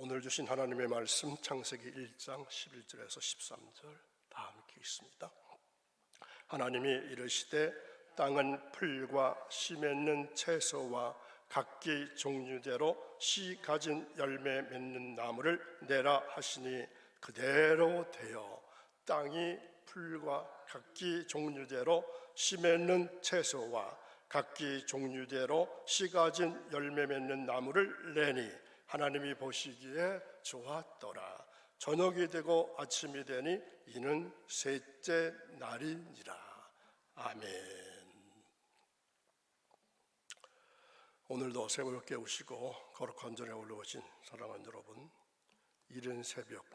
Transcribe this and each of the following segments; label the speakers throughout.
Speaker 1: 오늘 주신 하나님의 말씀 창세기 1장 11절에서 13절 다 함께 있습니다. 하나님이 이르시되 땅은 풀과 씨 맺는 채소와 각기 종류대로 씨 가진 열매 맺는 나무를 내라 하시니 그대로 되어 땅이 풀과 각기 종류대로 씨 맺는 채소와 각기 종류대로 씨 가진 열매 맺는 나무를 내니 하나님이 보시기에 좋았더라. 저녁이 되고 아침이 되니 이는 셋째 날이니라. 아멘. 오늘도 새벽 깨우시고 거룩한 전에 올라오신 사랑하는 여러분, 이른 새벽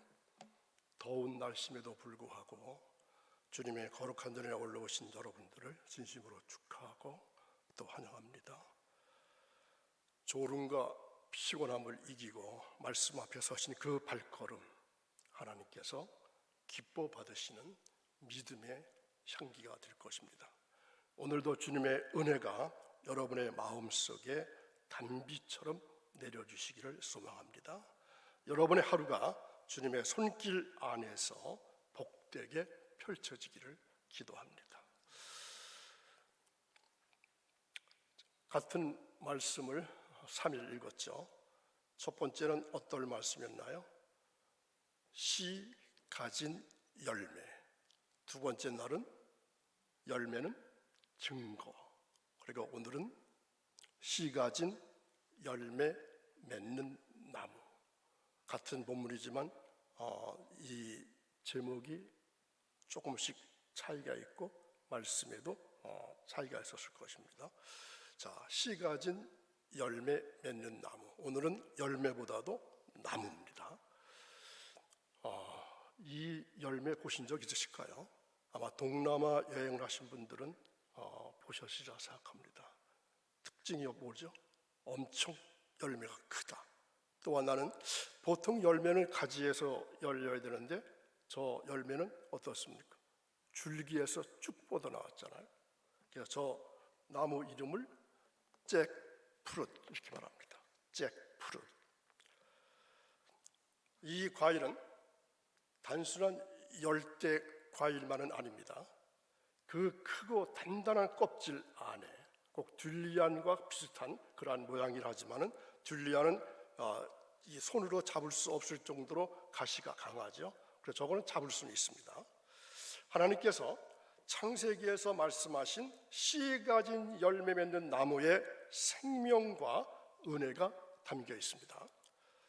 Speaker 1: 더운 날씨에도 불구하고 주님의 거룩한 전에 올라오신 여러분들을 진심으로 축하하고 또 환영합니다. 졸음과 피곤함을 이기고 말씀 앞에 서신 그 발걸음, 하나님께서 기뻐 받으시는 믿음의 향기가 될 것입니다. 오늘도 주님의 은혜가 여러분의 마음속에 단비처럼 내려주시기를 소망합니다. 여러분의 하루가 주님의 손길 안에서 복되게 펼쳐지기를 기도합니다. 같은 말씀을 3일 읽었죠. 첫 번째는 어떤 말씀이었나요? 씨 가진 열매. 두 번째 날은 열매는 증거. 그리고 오늘은 씨 가진 열매 맺는 나무. 같은 본문이지만 이 제목이 조금씩 차이가 있고 말씀에도 차이가 있었을 것입니다. 자, 씨 가진 열매 맺는 나무. 오늘은 열매보다도 나무입니다. 이 열매 보신 적 있으실까요? 아마 동남아 여행을 하신 분들은 보셨으리라 생각합니다. 특징이 뭐죠? 엄청 열매가 크다. 또 하나는 보통 열매는 가지에서 열려야 되는데 저 열매는 어떻습니까? 줄기에서 쭉 뻗어나왔잖아요. 그래서 저 나무 이름을 잭프룻 이렇게 말합니다. 잭프룻. 이 과일은 단순한 열대 과일만은 아닙니다. 그 크고 단단한 껍질 안에 꼭 듈리안과 비슷한 그러한 모양이라 하지만은 듈리안은 이 손으로 잡을 수 없을 정도로 가시가 강하죠. 그래서 저거는 잡을 수는 있습니다. 하나님께서 창세기에서 말씀하신 씨 가진 열매 맺는 나무에 생명과 은혜가 담겨 있습니다.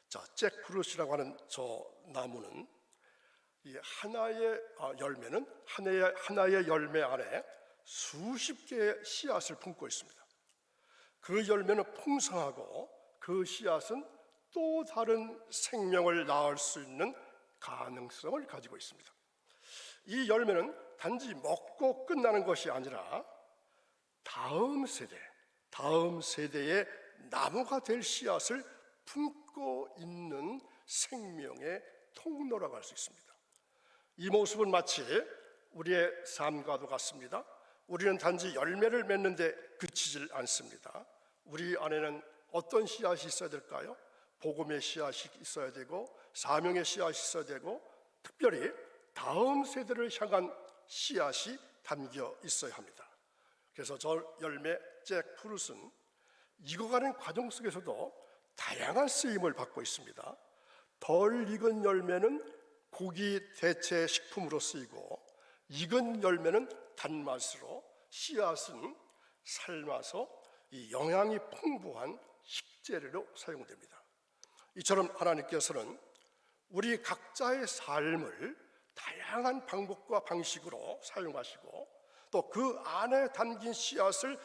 Speaker 1: 자, 잭프룻이라고 하는 저 나무는 이 하나의 열매는 하나의 열매 안에 수십 개의 씨앗을 품고 있습니다. 그 열매는 풍성하고 그 씨앗은 또 다른 생명을 낳을 수 있는 가능성을 가지고 있습니다. 이 열매는 단지 먹고 끝나는 것이 아니라 다음 세대의 나무가 될 씨앗을 품고 있는 생명의 통로라고 할 수 있습니다. 이 모습은 마치 우리의 삶과도 같습니다. 우리는 단지 열매를 맺는 데 그치질 않습니다. 우리 안에는 어떤 씨앗이 있어야 될까요? 복음의 씨앗이 있어야 되고 사명의 씨앗이 있어야 되고 특별히 다음 세대를 향한 씨앗이 담겨 있어야 합니다. 그래서 저 열매 잭프룻은 익어가는 과정 속에서도 다양한 쓰임을 받고 있습니다. 덜 익은 열매는 고기 대체 식품으로 쓰이고 익은 열매는 단맛으로, 씨앗은 삶아서 이 영양이 풍부한 식재료로 사용됩니다. 이처럼 하나님께서는 우리 각자의 삶을 다양한 방법과 방식으로 사용하시고 또 그 안에 담긴 씨앗을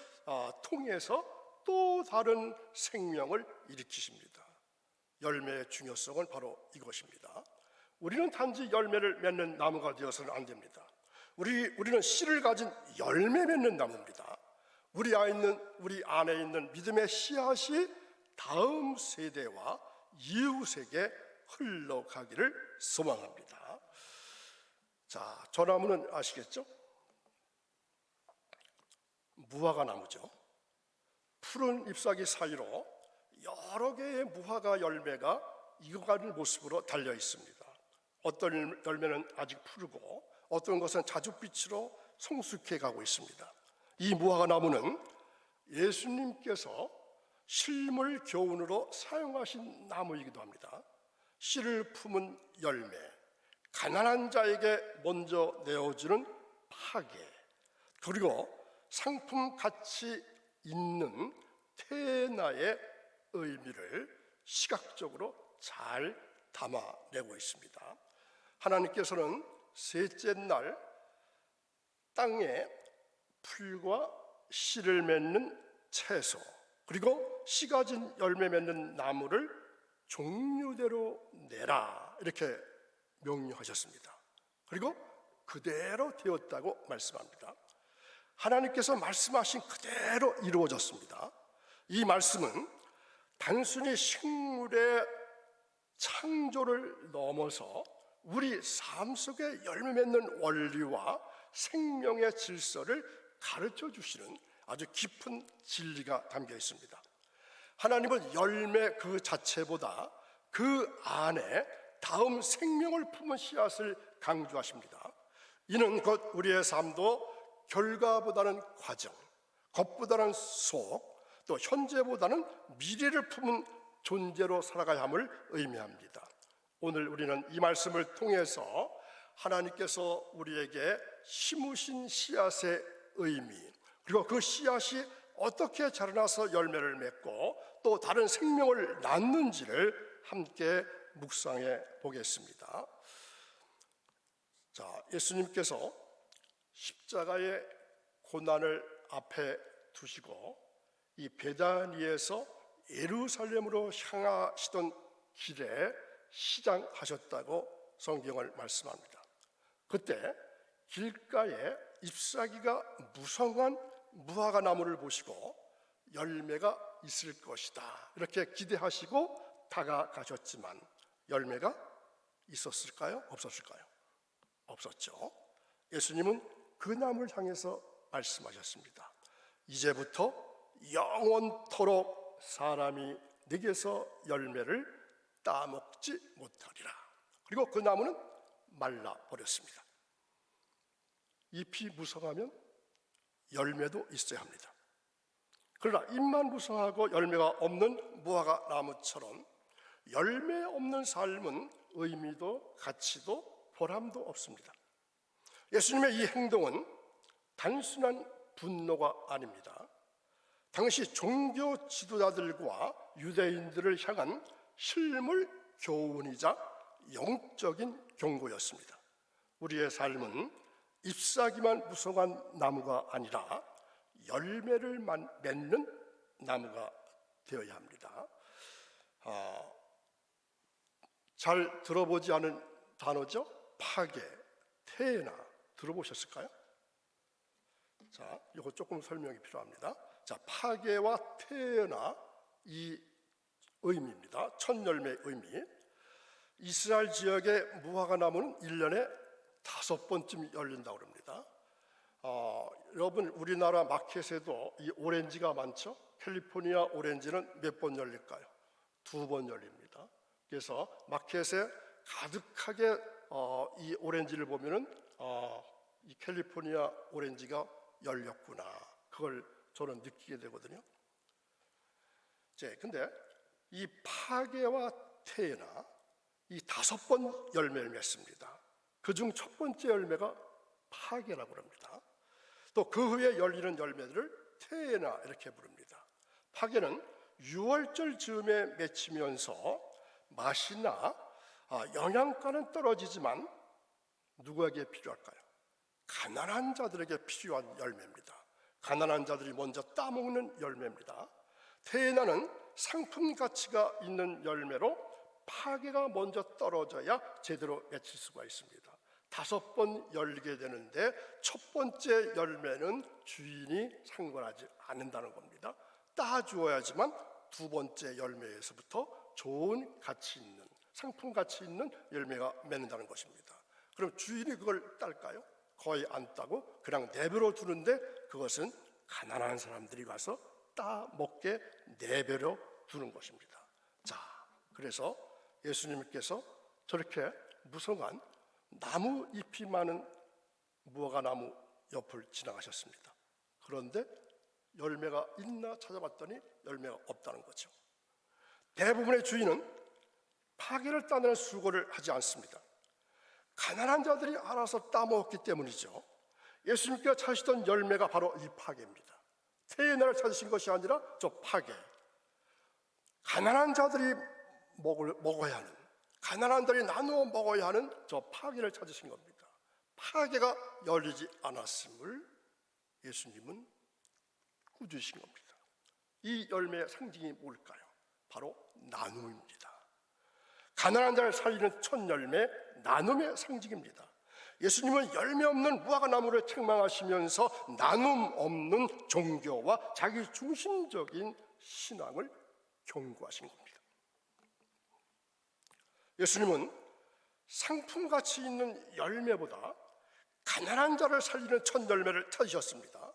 Speaker 1: 통해서 또 다른 생명을 일으키십니다. 열매의 중요성은 바로 이것입니다. 우리는 단지 열매를 맺는 나무가 되어서는 안 됩니다. 우리는 씨를 가진 열매 맺는 나무입니다. 우리 안에 있는 믿음의 씨앗이 다음 세대와 이웃에게 흘러가기를 소망합니다. 자, 저 나무는 아시겠죠? 무화과 나무죠. 푸른 잎사귀 사이로 여러 개의 무화과 열매가 익어가는 모습으로 달려 있습니다. 어떤 열매는 아직 푸르고 어떤 것은 자줏빛으로 성숙해 가고 있습니다. 이 무화과 나무는 예수님께서 실물 교훈으로 사용하신 나무이기도 합니다. 씨를 품은 열매, 가난한 자에게 먼저 내어주는 파괴, 그리고 상품 가치 있는 테나의 의미를 시각적으로 잘 담아내고 있습니다. 하나님께서는 셋째 날 땅에 풀과 씨를 맺는 채소, 그리고 씨 가진 열매 맺는 나무를 종류대로 내라, 이렇게 명령하셨습니다. 그리고 그대로 되었다고 말씀합니다. 하나님께서 말씀하신 그대로 이루어졌습니다. 이 말씀은 단순히 식물의 창조를 넘어서 우리 삶 속에 열매 맺는 원리와 생명의 질서를 가르쳐 주시는 아주 깊은 진리가 담겨 있습니다. 하나님은 열매 그 자체보다 그 안에 다음 생명을 품은 씨앗을 강조하십니다. 이는 곧 우리의 삶도 결과보다는 과정, 겉보다는 속, 또 현재보다는 미래를 품은 존재로 살아가야 함을 의미합니다. 오늘 우리는 이 말씀을 통해서 하나님께서 우리에게 심으신 씨앗의 의미, 그리고 그 씨앗이 어떻게 자라나서 열매를 맺고 또 다른 생명을 낳는지를 함께 묵상해 보겠습니다. 자, 예수님께서 십자가의 고난을 앞에 두시고 이 베다니에서 예루살렘으로 향하시던 길에 시장하셨다고 성경을 말씀합니다. 그때 길가에 잎사귀가 무성한 무화과 나무를 보시고 열매가 있을 것이다, 이렇게 기대하시고 다가가셨지만 열매가 있었을까요? 없었을까요? 없었죠. 예수님은 그 나무를 향해서 말씀하셨습니다. 이제부터 영원토록 사람이 내게서 열매를 따먹지 못하리라. 그리고 그 나무는 말라버렸습니다. 잎이 무성하면 열매도 있어야 합니다. 그러나 잎만 무성하고 열매가 없는 무화과 나무처럼 열매 없는 삶은 의미도 가치도 보람도 없습니다. 예수님의 이 행동은 단순한 분노가 아닙니다. 당시 종교 지도자들과 유대인들을 향한 실물 교훈이자 영적인 경고였습니다. 우리의 삶은 잎사귀만 무성한 나무가 아니라 열매를 맺는 나무가 되어야 합니다. 잘 들어보지 않은 단어죠? 파괴, 테나 들어보셨을까요? 자, 이거 조금 설명이 필요합니다. 자, 파괴와 테나, 이 의미입니다. 첫 열매의 의미. 이스라엘 지역의 무화과 나무는 1년에 5번쯤 열린다고 합니다. 여러분, 우리나라 마켓에도 이 오렌지가 많죠? 캘리포니아 오렌지는 몇 번 열릴까요? 2번 열립니다. 그래서 마켓에 가득하게 이 오렌지를 보면은 이 캘리포니아 오렌지가 열렸구나, 그걸 저는 느끼게 되거든요. 근데 이 파괴와 테나, 이 5번 열매를 맺습니다. 그중 첫 번째 열매가 파괴라고 합니다. 또 그 후에 열리는 열매들을 테나 이렇게 부릅니다. 파괴는 6월절 즈음에 맺히면서 맛이나 영양가는 떨어지지만 누구에게 필요할까요? 가난한 자들에게 필요한 열매입니다. 가난한 자들이 먼저 따먹는 열매입니다. 테나는 상품 가치가 있는 열매로 파괴가 먼저 떨어져야 제대로 맺힐 수가 있습니다. 5번 열리게 되는데 첫 번째 열매는 주인이 상관하지 않는다는 겁니다. 따주어야지만 두 번째 열매에서부터 좋은 가치 있는, 상품 가치 있는 열매가 맺는다는 것입니다. 그럼 주인이 그걸 딸까요? 거의 안 따고 그냥 내버려 두는데 그것은 가난한 사람들이 가서 따먹게 내버려 두는 것입니다. 자, 그래서 예수님께서 저렇게 무성한 나무 잎이 많은 무화과나무 옆을 지나가셨습니다. 그런데 열매가 있나 찾아봤더니 열매가 없다는 거죠. 대부분의 주인은 파괴를 따내는 수고를 하지 않습니다. 가난한 자들이 알아서 따먹었기 때문이죠. 예수님께서 찾으시던 열매가 바로 이 파괴입니다. 태어나를 찾으신 것이 아니라 저 파괴, 가난한 자들이 먹어야 하는, 가난한 자들이 나누어 먹어야 하는 저 파괴를 찾으신 겁니다. 파괴가 열리지 않았음을 예수님은 꾸짖으신 겁니다. 이 열매의 상징이 뭘까요? 바로 나눔입니다. 가난한 자를 살리는 첫 열매, 나눔의 상징입니다. 예수님은 열매 없는 무화과나무를 책망하시면서 나눔 없는 종교와 자기 중심적인 신앙을 경고하신 겁니다. 예수님은 상품가치 있는 열매보다 가난한 자를 살리는 첫 열매를 찾으셨습니다.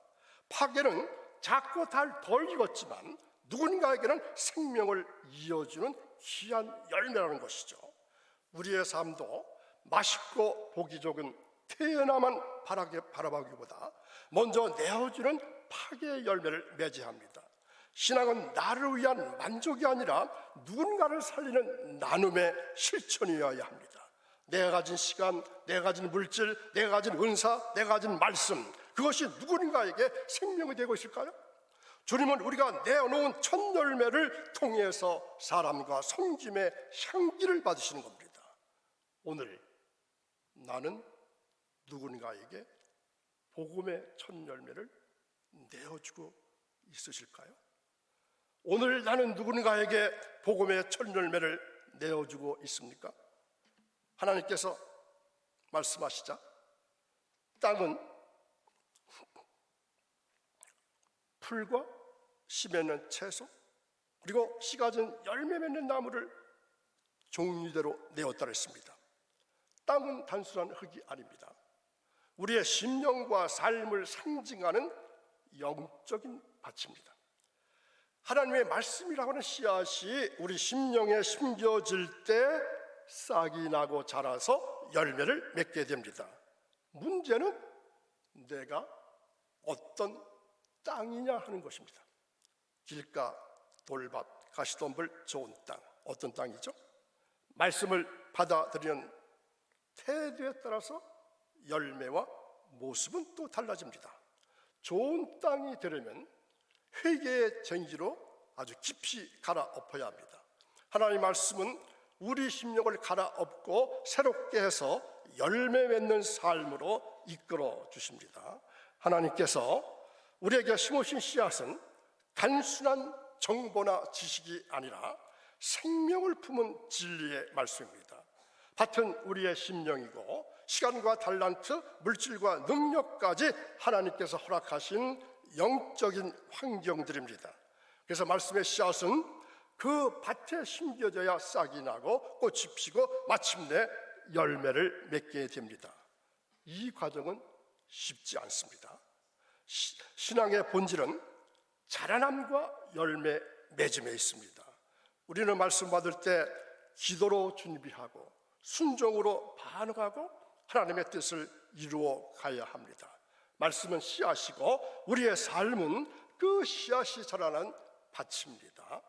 Speaker 1: 파괴는 작고 덜 익었지만 누군가에게는 생명을 이어주는 귀한 열매라는 것이죠. 우리의 삶도 맛있고 보기 좋은 태어나만 바라보기보다 먼저 내어주는 파괴의 열매를 맺어야 합니다. 신앙은 나를 위한 만족이 아니라 누군가를 살리는 나눔의 실천이어야 합니다. 내가 가진 시간, 내가 가진 물질, 내가 가진 은사, 내가 가진 말씀, 그것이 누군가에게 생명이 되고 있을까요? 주님은 우리가 내어놓은 첫 열매를 통해서 사람과 섬김의 향기를 받으시는 겁니다. 오늘 나는 누군가에게 복음의 첫 열매를 내어주고 있으실까요? 오늘 나는 누군가에게 복음의 첫 열매를 내어주고 있습니까? 하나님께서 말씀하시자 땅은 풀과 씨 맺는 채소, 그리고 씨 가진 열매 맺는 나무를 종류대로 내었다 했습니다. 땅은 단순한 흙이 아닙니다. 우리의 심령과 삶을 상징하는 영적인 밭입니다. 하나님의 말씀이라고 하는 씨앗이 우리 심령에 심겨질 때 싹이 나고 자라서 열매를 맺게 됩니다. 문제는 내가 어떤 땅이냐 하는 것입니다. 길가, 돌밭, 가시덤불, 좋은 땅, 어떤 땅이죠? 말씀을 받아들이는 태도에 따라서 열매와 모습은 또 달라집니다. 좋은 땅이 되려면 회개의 쟁기로 아주 깊이 갈아엎어야 합니다. 하나님의 말씀은 우리 심령을 갈아엎고 새롭게 해서 열매 맺는 삶으로 이끌어 주십니다. 하나님께서 우리에게 심으신 씨앗은 단순한 정보나 지식이 아니라 생명을 품은 진리의 말씀입니다. 밭은 우리의 심령이고 시간과 달란트, 물질과 능력까지 하나님께서 허락하신 영적인 환경들입니다. 그래서 말씀의 씨앗은 그 밭에 심겨져야 싹이 나고 꽃이 피고 마침내 열매를 맺게 됩니다. 이 과정은 쉽지 않습니다. 신앙의 본질은 자라남과 열매 맺음에 있습니다. 우리는 말씀 받을 때 기도로 준비하고 순종으로 반응하고 하나님의 뜻을 이루어 가야 합니다. 말씀은 씨앗이고 우리의 삶은 그 씨앗이 자라난 밭입니다.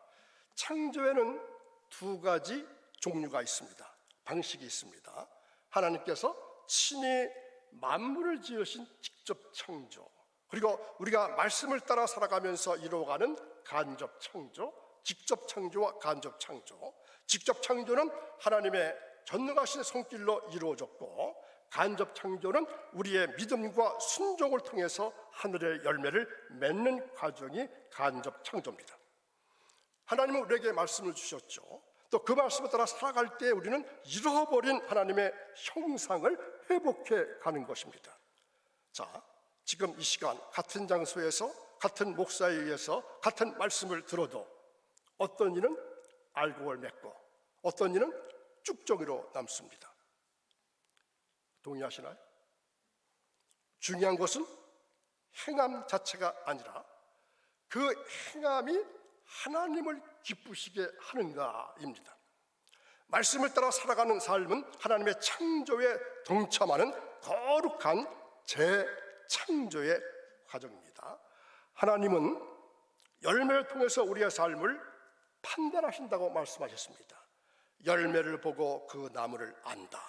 Speaker 1: 창조에는 두 가지 종류가 있습니다. 방식이 있습니다. 하나님께서 친히 만물을 지으신 직접 창조, 그리고 우리가 말씀을 따라 살아가면서 이루어가는 간접 창조, 직접 창조와 간접 창조. 직접 창조는 하나님의 전능하신 손길로 이루어졌고, 간접 창조는 우리의 믿음과 순종을 통해서 하늘의 열매를 맺는 과정이 간접 창조입니다. 하나님은 우리에게 말씀을 주셨죠. 또 그 말씀을 따라 살아갈 때 우리는 잃어버린 하나님의 형상을 회복해 가는 것입니다. 자, 지금 이 시간 같은 장소에서 같은 목사에 의해서 같은 말씀을 들어도 어떤 이는 알곡을 맺고 어떤 이는 쭉정이로 남습니다. 동의하시나요? 중요한 것은 행함 자체가 아니라 그 행함이 하나님을 기쁘시게 하는가입니다. 말씀을 따라 살아가는 삶은 하나님의 창조에 동참하는 거룩한 재창조의 과정입니다. 하나님은 열매를 통해서 우리의 삶을 판단하신다고 말씀하셨습니다. 열매를 보고 그 나무를 안다.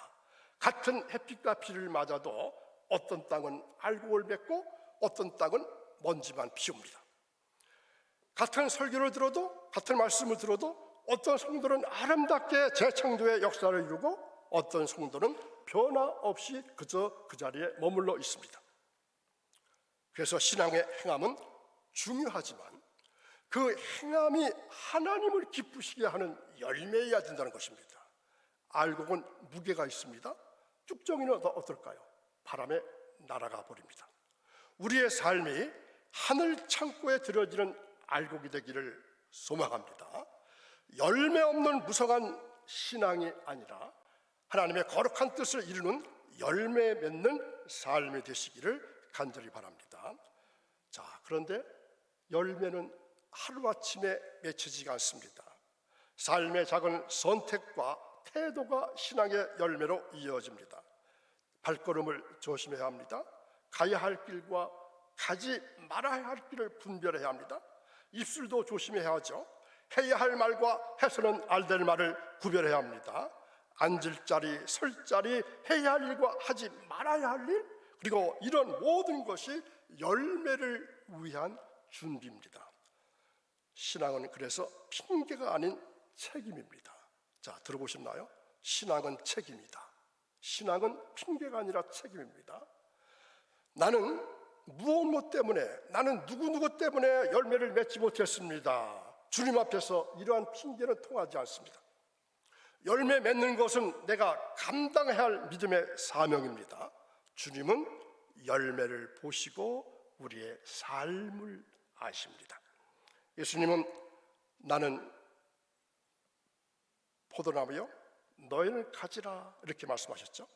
Speaker 1: 같은 햇빛과 비를 맞아도 어떤 땅은 알곡을 맺고 어떤 땅은 먼지만 피웁니다. 같은 설교를 들어도, 같은 말씀을 들어도 어떤 성도는 아름답게 재창조의 역사를 이루고 어떤 성도는 변화 없이 그저 그 자리에 머물러 있습니다. 그래서 신앙의 행함은 중요하지만 그 행함이 하나님을 기쁘시게 하는 열매여야 된다는 것입니다. 알곡은 무게가 있습니다. 쭉정이는 어떨까요? 바람에 날아가 버립니다. 우리의 삶이 하늘 창고에 들어지는 알곡이 되기를 소망합니다. 열매 없는 무성한 신앙이 아니라 하나님의 거룩한 뜻을 이루는 열매 맺는 삶이 되시기를 간절히 바랍니다. 자, 그런데 열매는 하루아침에 맺혀지지 않습니다. 삶의 작은 선택과 태도가 신앙의 열매로 이어집니다. 발걸음을 조심해야 합니다. 가야 할 길과 가지 말아야 할 길을 분별해야 합니다. 입술도 조심해야 하죠. 해야 할 말과 해서는 안 될 말을 구별해야 합니다. 앉을 자리, 설 자리, 해야 할 일과 하지 말아야 할 일, 그리고 이런 모든 것이 열매를 위한 준비입니다. 신앙은 그래서 핑계가 아닌 책임입니다. 자, 들어보셨나요? 신앙은 책임이다. 신앙은 핑계가 아니라 책임입니다. 나는 무엇 때문에, 나는 누구 때문에 열매를 맺지 못했습니다. 주님 앞에서 이러한 핑계는 통하지 않습니다. 열매 맺는 것은 내가 감당해야 할 믿음의 사명입니다. 주님은 열매를 보시고 우리의 삶을 아십니다. 예수님은 나는 포도나무요, 너희는 가지라 이렇게 말씀하셨죠.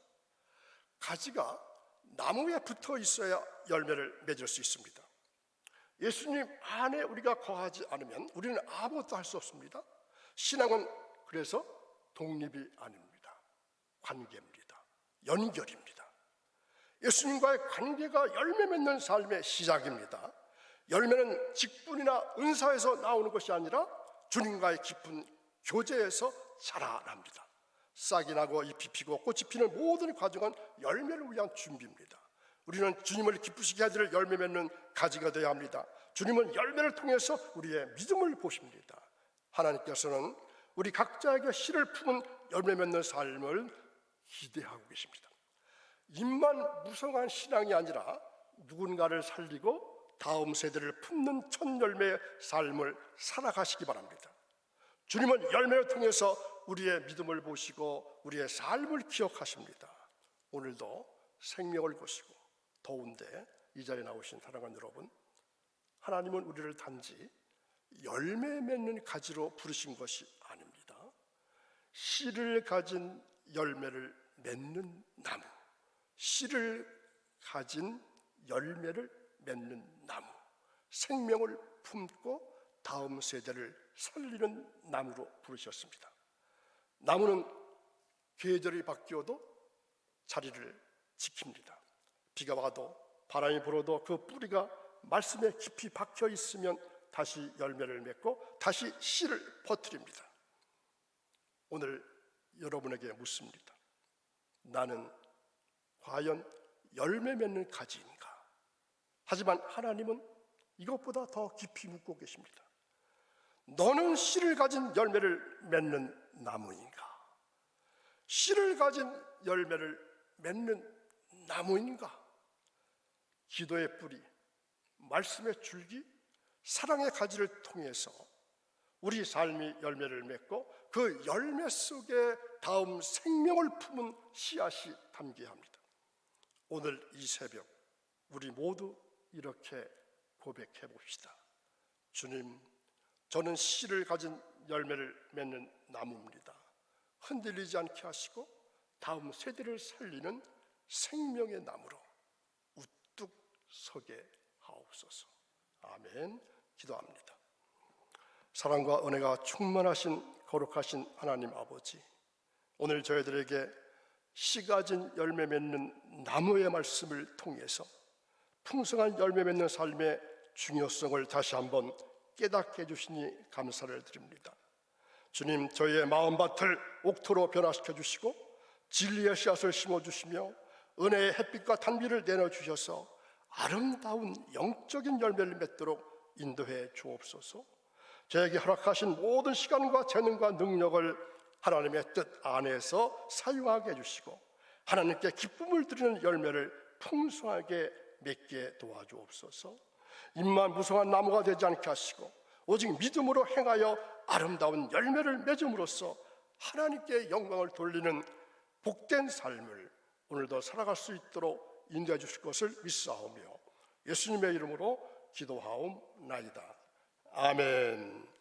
Speaker 1: 가지가 나무에 붙어 있어야 열매를 맺을 수 있습니다. 예수님 안에 우리가 거하지 않으면 우리는 아무것도 할 수 없습니다. 신앙은 그래서 독립이 아닙니다. 관계입니다. 연결입니다. 예수님과의 관계가 열매 맺는 삶의 시작입니다. 열매는 직분이나 은사에서 나오는 것이 아니라 주님과의 깊은 교제에서 자라납니다. 싹이 나고 잎이 피고 꽃이 피는 모든 과정은 열매를 위한 준비입니다. 우리는 주님을 기쁘시게 하기를 열매 맺는 가지가 되어야 합니다. 주님은 열매를 통해서 우리의 믿음을 보십니다. 하나님께서는 우리 각자에게 씨를 품은 열매 맺는 삶을 기대하고 계십니다. 입만 무성한 신앙이 아니라 누군가를 살리고 다음 세대를 품는 첫 열매의 삶을 살아가시기 바랍니다. 주님은 열매를 통해서 우리의 믿음을 보시고 우리의 삶을 기억하십니다. 오늘도 생명을 보시고 더운데 이 자리에 나오신 사랑하는 여러분, 하나님은 우리를 단지 열매 맺는 가지로 부르신 것이 아닙니다. 씨를 가진 열매를 맺는 나무, 씨를 가진 열매를 맺는 나무, 생명을 품고 다음 세대를 살리는 나무로 부르셨습니다. 나무는 계절이 바뀌어도 자리를 지킵니다. 비가 와도 바람이 불어도 그 뿌리가 말씀에 깊이 박혀 있으면 다시 열매를 맺고 다시 씨를 퍼뜨립니다. 오늘 여러분에게 묻습니다. 나는 과연 열매 맺는 가지인가? 하지만 하나님은 이것보다 더 깊이 묻고 계십니다. 너는 씨를 가진 열매를 맺는 나무인가? 씨를 가진 열매를 맺는 나무인가? 기도의 뿌리, 말씀의 줄기, 사랑의 가지를 통해서 우리 삶이 열매를 맺고 그 열매 속에 다음 생명을 품은 씨앗이 담겨야 합니다. 오늘 이 새벽 우리 모두 이렇게 고백해 봅시다. 주님, 저는 씨를 가진 열매를 맺는 나무입니다. 흔들리지 않게 하시고 다음 세대를 살리는 생명의 나무로 우뚝 서게 하옵소서. 아멘. 기도합니다. 사랑과 은혜가 충만하신 거룩하신 하나님 아버지, 오늘 저희들에게 씨 가진 열매 맺는 나무의 말씀을 통해서 풍성한 열매 맺는 삶의 중요성을 다시 한번 깨닫게 해주시니 감사를 드립니다. 주님, 저희의 마음밭을 옥토로 변화시켜 주시고 진리의 씨앗을 심어주시며 은혜의 햇빛과 단비를 내려주셔서 아름다운 영적인 열매를 맺도록 인도해 주옵소서. 저에게 허락하신 모든 시간과 재능과 능력을 하나님의 뜻 안에서 사용하게 해주시고 하나님께 기쁨을 드리는 열매를 풍성하게 맺게 도와주옵소서. 입만 무성한 나무가 되지 않게 하시고 오직 믿음으로 행하여 아름다운 열매를 맺음으로써 하나님께 영광을 돌리는 복된 삶을 오늘도 살아갈 수 있도록 인도해 주실 것을 믿사오며 예수님의 이름으로 기도하옵나이다. 아멘.